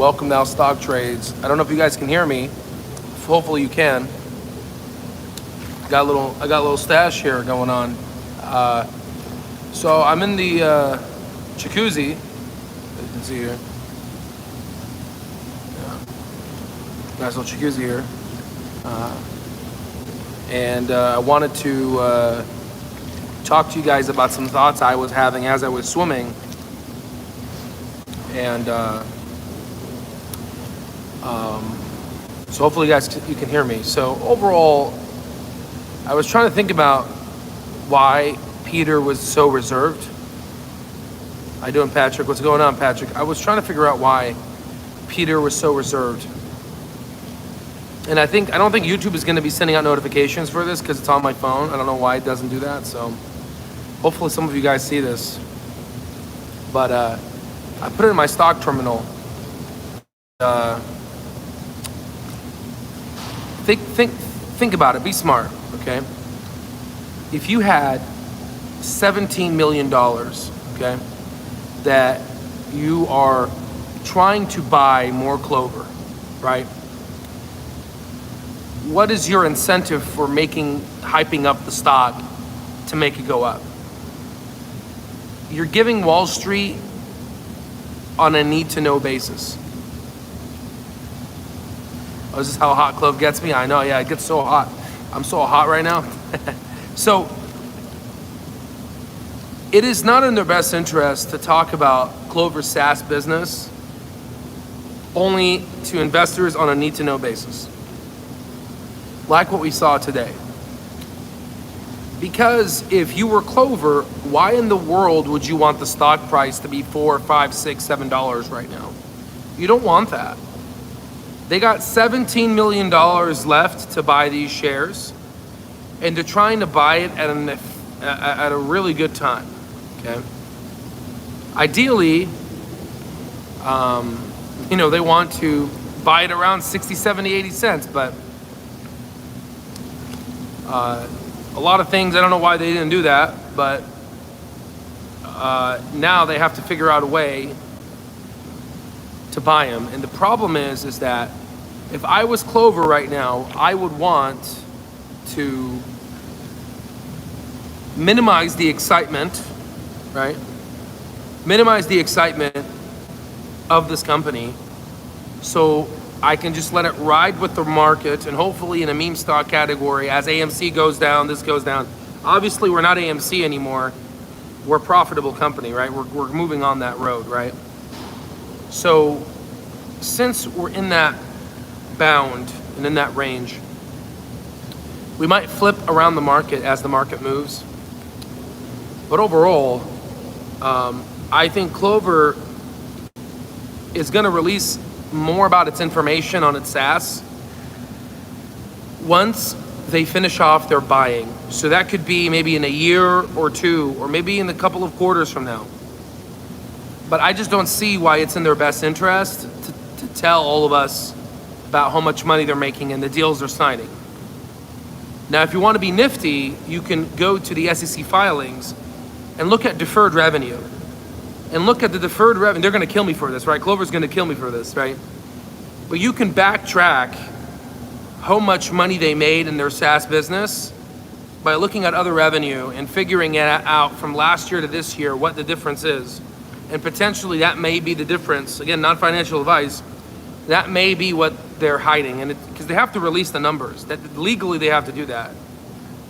Welcome to Now Stock Trades. I don't know if you guys can hear me. Hopefully you can. I got a little stash here going on. So I'm in the jacuzzi, as you can see here. Nice little jacuzzi here. And I wanted to talk to you guys about some thoughts I was having as I was swimming. And so hopefully you can hear me. So overall, I was trying to think about why Peter was so reserved. How you doing, Patrick? What's going on, Patrick? I was trying to figure out why Peter was so reserved. And I don't think YouTube is going to be sending out notifications for this because it's on my phone. I don't know why it doesn't do that. So hopefully some of you guys see this. But I put it in my stock terminal. Think about it. Be smart, okay? If you had $17 million, okay, that you are trying to buy more Clover, right? What is your incentive for hyping up the stock to make it go up? You're giving Wall Street on a need-to-know basis. Oh, is this how hot Clov gets me? I know, yeah, it gets so hot. I'm so hot right now. So, it is not in their best interest to talk about Clover's SaaS business only to investors on a need-to-know basis, like what we saw today. Because if you were Clover, why in the world would you want the stock price to be $4, $5, $6, $7 right now? You don't want that. They got $17 million left to buy these shares, and they're trying to buy it at a really good time, okay? Ideally, they want to buy it around 60, 70, 80 cents, but a lot of things, I don't know why they didn't do that, but now they have to figure out a way to buy them. And the problem is that if I was Clover right now, I would want to minimize the excitement, right? Minimize the excitement of this company so I can just let it ride with the market, and hopefully in a meme stock category, as AMC goes down, this goes down. Obviously, we're not AMC anymore. We're a profitable company, right? We're moving on that road, right? So since we're in that bound and in that range, we might flip around the market as the market moves. But overall, I think Clover is going to release more about its information on its SaaS once they finish off their buying. So that could be maybe in a year or two, or maybe in a couple of quarters from now. But I just don't see why it's in their best interest to tell all of us about how much money they're making and the deals they're signing. Now, if you want to be nifty, you can go to the SEC filings and look at deferred revenue. And look at the deferred revenue. They're going to kill me for this, right? Clover's going to kill me for this, right? But you can backtrack how much money they made in their SaaS business by looking at other revenue and figuring it out from last year to this year what the difference is. And potentially that may be the difference. Again, not financial advice. That may be what they're hiding, and because they have to release the numbers. That legally they have to do that.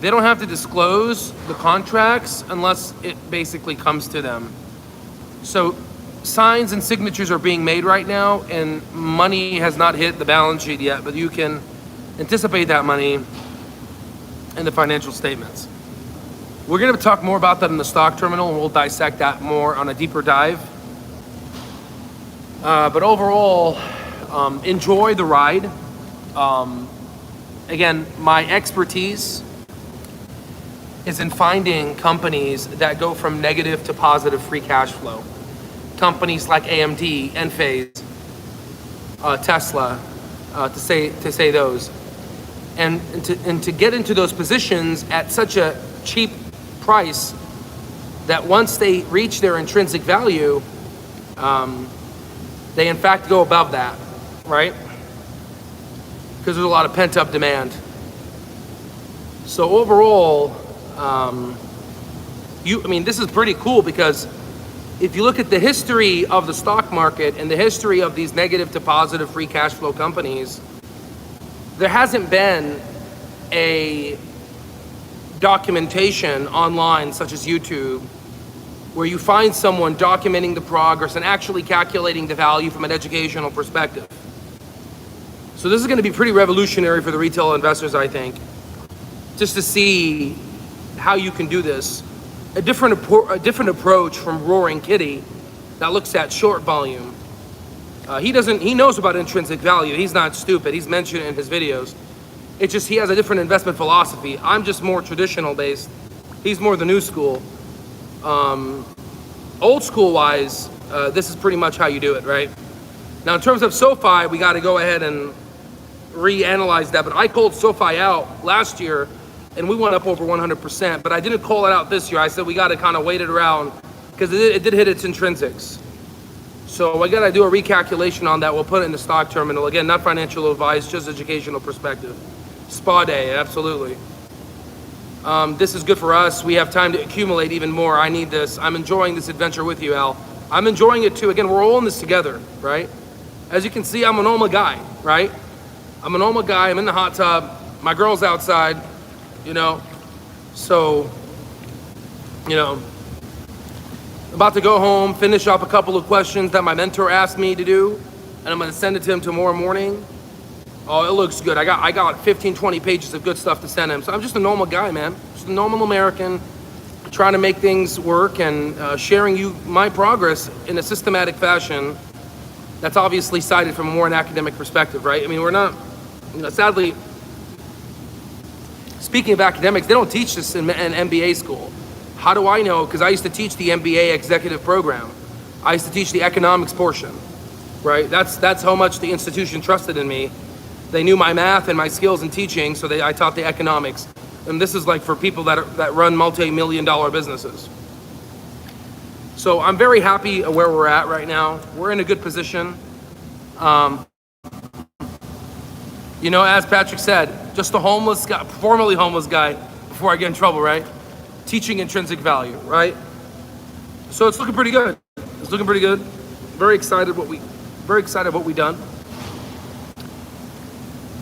They don't have to disclose the contracts unless it basically comes to them. So signs and signatures are being made right now, and money has not hit the balance sheet yet, but you can anticipate that money in the financial statements. We're going to talk more about that in the stock terminal, and we'll dissect that more on a deeper dive. But overall, enjoy the ride. Again, my expertise is in finding companies that go from negative to positive free cash flow. Companies like AMD, Enphase, Tesla, to say those, and to get into those positions at such a cheap price that once they reach their intrinsic value, they in fact go above that, right? Because there's a lot of pent-up demand. So overall, this is pretty cool, because if you look at the history of the stock market and the history of these negative to positive free cash flow companies, there hasn't been a documentation online such as YouTube where you find someone documenting the progress and actually calculating the value from an educational perspective. So this is going to be pretty revolutionary for the retail investors, I think, just to see how you can do this. A different approach from Roaring Kitty that looks at short volume. He knows about intrinsic value. He's not stupid. He's mentioned it in his videos. It's just he has a different investment philosophy. I'm just more traditional based. He's more the new school. Old school wise, this is pretty much how you do it, right? Now in terms of SoFi, we got to go ahead and reanalyze that. But I called SoFi out last year, and we went up over 100%. But I didn't call it out this year. I said we got to kind of wait it around, because it did hit its intrinsics. So I got to do a recalculation on that. We'll put it in the stock terminal. Again, not financial advice, just educational perspective. Spa day, absolutely. This is good for us. We have time to accumulate even more. I need this. I'm enjoying this adventure with you, Al. I'm enjoying it too. Again, we're all in this together, right? As you can see, I'm a normal guy, right? I'm a normal guy. I'm in the hot tub. My girl's outside, So, about to go home, finish up a couple of questions that my mentor asked me to do, and I'm going to send it to him tomorrow morning. Oh, it looks good. I got 15, 20 pages of good stuff to send him. So I'm just a normal guy, man. Just a normal American trying to make things work and sharing you my progress in a systematic fashion that's obviously cited from a more an academic perspective, right? I mean, we're not, sadly, speaking of academics, they don't teach this in MBA school. How do I know? Because I used to teach the MBA executive program. I used to teach the economics portion, right? That's how much the institution trusted in me. They knew my math and my skills in teaching, so I taught the economics. And this is like for people that run multi-million-dollar businesses. So I'm very happy where we're at right now. We're in a good position. As Patrick said, just a homeless guy, formerly homeless guy, before I get in trouble, right? Teaching intrinsic value, right? So it's looking pretty good. It's looking pretty good. Very excited what we've done.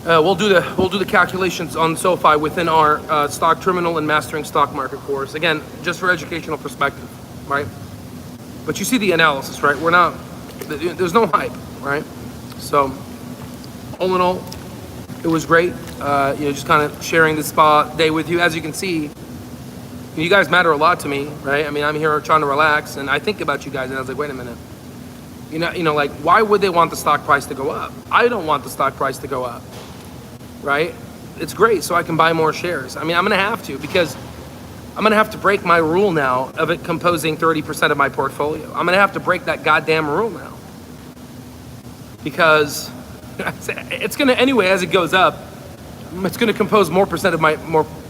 We'll do the calculations on SoFi within our stock terminal and mastering stock market course. Again, just for educational perspective, right? But you see the analysis, right? There's no hype, right? So, all in all, it was great. Just kind of sharing this spa day with you. As you can see, you guys matter a lot to me, right? I mean, I'm here trying to relax, and I think about you guys, and I was like, wait a minute. Like, why would they want the stock price to go up? I don't want the stock price to go up, right? It's great, so I can buy more shares. I mean, I'm going to have to, because I'm going to have to break my rule now of it composing 30% of my portfolio. I'm going to have to break that goddamn rule now. Because it's going to, anyway, as it goes up, it's going to compose more percent of my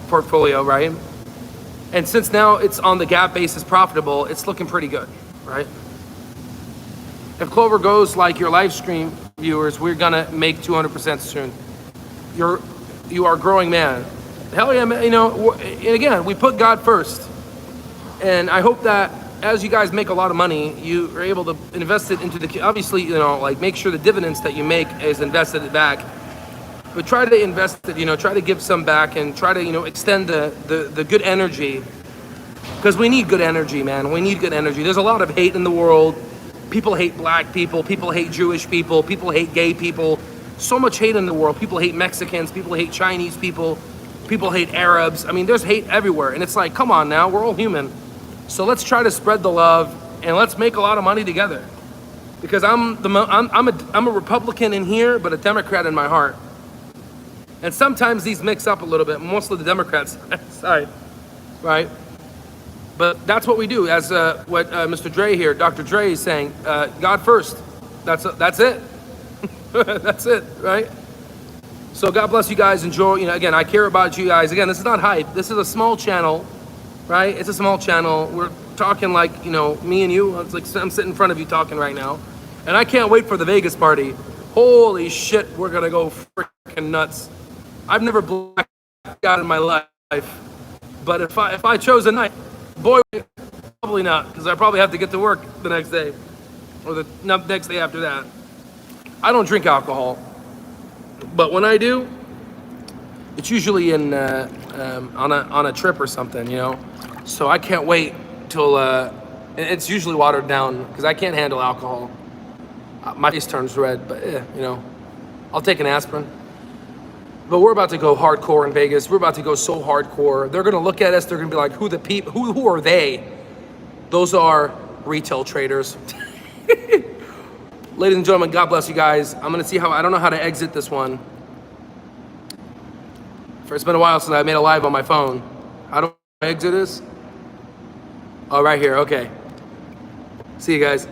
portfolio, right? And since now it's on the gap basis profitable, it's looking pretty good, right? If Clover goes like your live stream viewers, we're going to make 200% soon. You are a growing man. Hell yeah, man. And again, we put God first. And I hope that as you guys make a lot of money, you are able to invest it into obviously, make sure the dividends that you make is invested back. But try to invest it, try to give some back, and try to, extend the good energy. Because we need good energy, man. We need good energy. There's a lot of hate in the world. People hate black people. People hate Jewish people. People hate gay people. So much hate in the world. People hate Mexicans. People hate Chinese people. People hate Arabs. I mean, there's hate everywhere. And it's like, come on now, we're all human. So let's try to spread the love, and let's make a lot of money together. Because I'm a Republican in here, but a Democrat in my heart. And sometimes these mix up a little bit, mostly the Democrats side, right? But that's what we do. As what Mr. Dre here, Dr. Dre is saying, God first. That's it. That's it, right? So God bless you guys. Enjoy. Again, I care about you guys. Again, this is not hype. This is a small channel, right? It's a small channel. We're talking like, me and you. It's like I'm sitting in front of you talking right now. And I can't wait for the Vegas party. Holy shit, we're gonna go freaking nuts. I've never blacked out in my life, but if I chose a night, boy, probably not, because I probably have to get to work the next day, or the next day after that. I don't drink alcohol, but when I do, it's usually on a trip or something, you know. So I can't wait till it's usually watered down because I can't handle alcohol. My face turns red, but you know, I'll take an aspirin. But we're about to go hardcore in Vegas. We're about to go so hardcore. They're gonna look at us. They're gonna be like, who are they? Those are retail traders. Ladies and gentlemen, God bless you guys. I'm gonna see I don't know how to exit this one. It's been a while since I made a live on my phone. How do I exit this? Oh, right here, okay. See you guys.